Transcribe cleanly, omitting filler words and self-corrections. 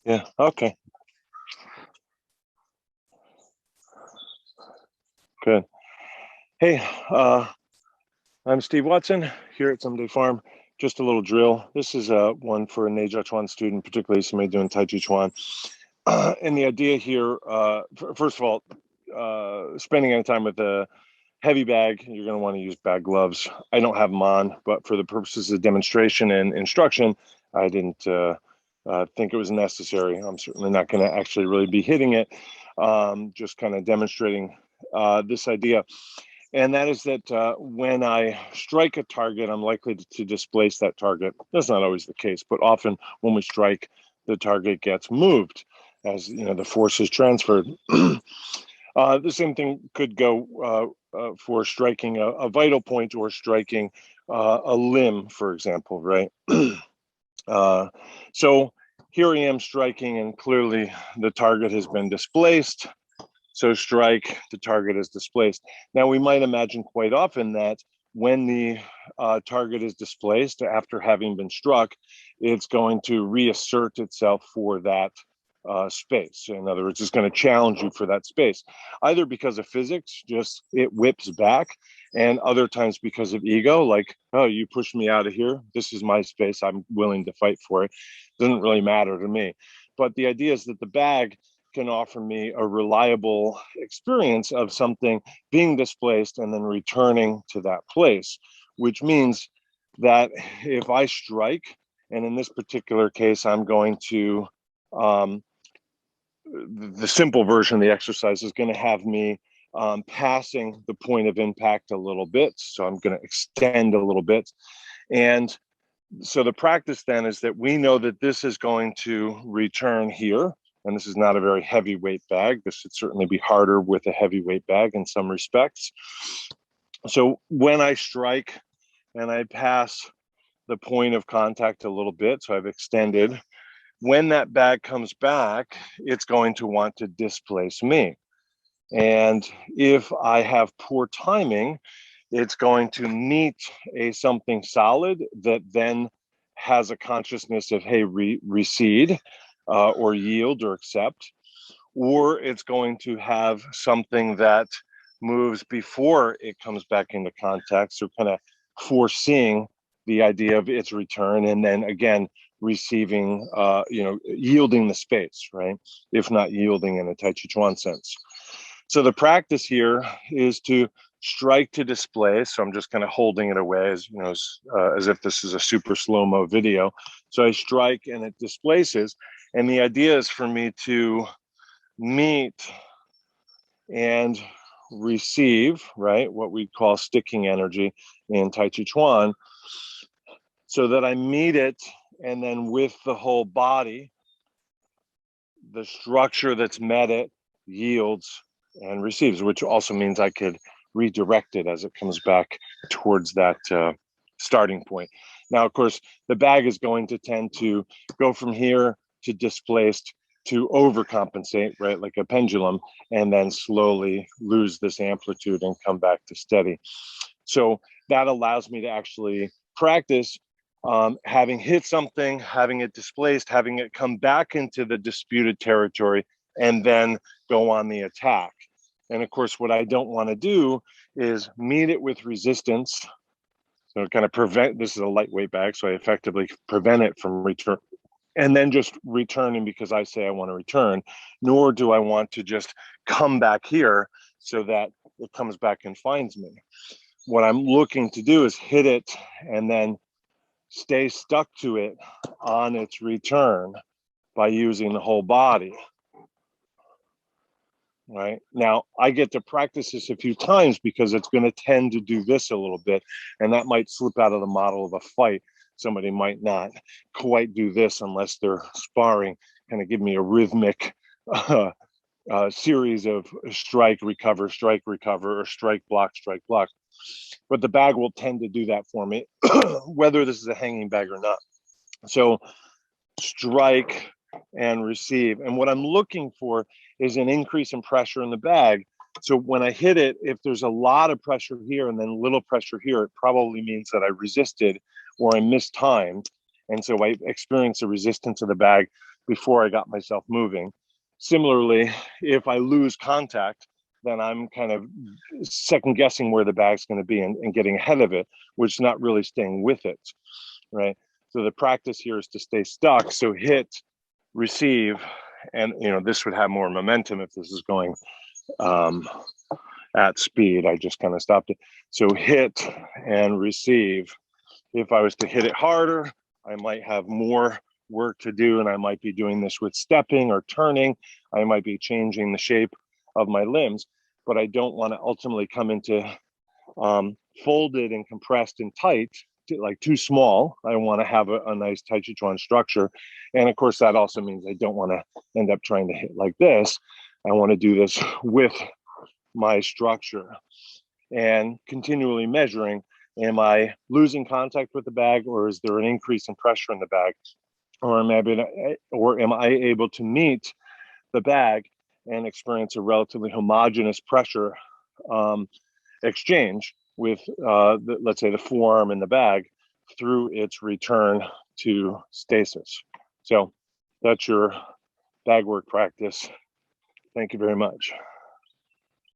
Yeah. Okay. Good. Hey, I'm Steve Watson here at Someday Farm. Just a little drill. This is one for a Neja Chuan student, particularly somebody doing Tai Chi Chuan. And the idea here, first of all, spending any time with a heavy bag, you're going to want to use bag gloves. I don't have them on, but for the purposes of demonstration and instruction, I didn't think it was necessary. I'm certainly not going to actually really be hitting it, just kind of demonstrating this idea. And that is that when I strike a target, I'm likely to displace that target. That's not always the case, but often when we strike, the target gets moved as the force is transferred. The same thing could go for striking a vital point or striking a limb, for example, right? So here I am striking, and clearly the target has been displaced. So strike, the target is displaced. Now we might imagine quite often that when the target is displaced after having been struck, it's going to reassert itself for that space. In other words, it's going to challenge you for that space, either because of physics, just it whips back, and other times because of ego, like, oh, you pushed me out of here. This is my space. I'm willing to fight for it. Doesn't really matter to me. But the idea is that the bag can offer me a reliable experience of something being displaced and then returning to that place, which means that if I strike, and in this particular case, I'm going to, the simple version of the exercise is going to have me passing the point of impact a little bit. So I'm going to extend a little bit. And so the practice then is that we know that this is going to return here. And this is not a very heavyweight bag. This would certainly be harder with a heavyweight bag in some respects. So when I strike and I pass the point of contact a little bit, so I've extended, when that bag comes back, it's going to want to displace me. And if I have poor timing, it's going to meet something solid that then has a consciousness of, hey, recede or yield or accept, or it's going to have something that moves before it comes back into contact. So kind of foreseeing the idea of its return, and then again, receiving, yielding the space, right? If not yielding in a Tai Chi Chuan sense. So the practice here is to strike to displace. So I'm just kind of holding it away as as if this is a super slow-mo video. So I strike and it displaces. And the idea is for me to meet and receive, right? What we call sticking energy in Tai Chi Chuan, so that I meet it, and then with the whole body, the structure that's met it yields and receives, which also means I could redirect it as it comes back towards that starting point. Now, of course, the bag is going to tend to go from here to displaced to overcompensate, right, like a pendulum, and then slowly lose this amplitude and come back to steady. So that allows me to actually practice having hit something, having it displaced, having it come back into the disputed territory, and then go on the attack. And of course, what I don't want to do is meet it with resistance. So kind of prevent, this is a lightweight bag, so I effectively prevent it from return, and then just returning because I say I want to return, nor do I want to just come back here so that it comes back and finds me. What I'm looking to do is hit it and then stay stuck to it on its return by using the whole body. Right now, I get to practice this a few times because it's going to tend to do this a little bit, and that might slip out of the model of a fight. Somebody might not quite do this unless they're sparring, kind of give me a rhythmic series of strike, recover, or strike, block. But the bag will tend to do that for me, whether this is a hanging bag or not. So strike and receive. And what I'm looking for is an increase in pressure in the bag. So when I hit it, if there's a lot of pressure here and then little pressure here, it probably means that I resisted or I mistimed. And so I experience a resistance of the bag before I got myself moving. Similarly, if I lose contact, then I'm kind of second guessing where the bag's going to be and getting ahead of it, which is not really staying with it, right? So the practice here is to stay stuck. So hit, receive, and this would have more momentum if this is going at speed. I just kind of stopped it. So hit and receive. If I was to hit it harder, I might have more work to do, and I might be doing this with stepping or turning. I might be changing the shape of my limbs, but I don't want to ultimately come into folded and compressed and tight, like too small. I want to have a nice Taichichuan structure. And of course, that also means I don't want to end up trying to hit like this. I want to do this with my structure and continually measuring, am I losing contact with the bag, or is there an increase in pressure in the bag? Or am I able to meet the bag and experience a relatively homogeneous pressure exchange with, let's say, the forearm in the bag through its return to stasis? So that's your bag work practice. Thank you very much.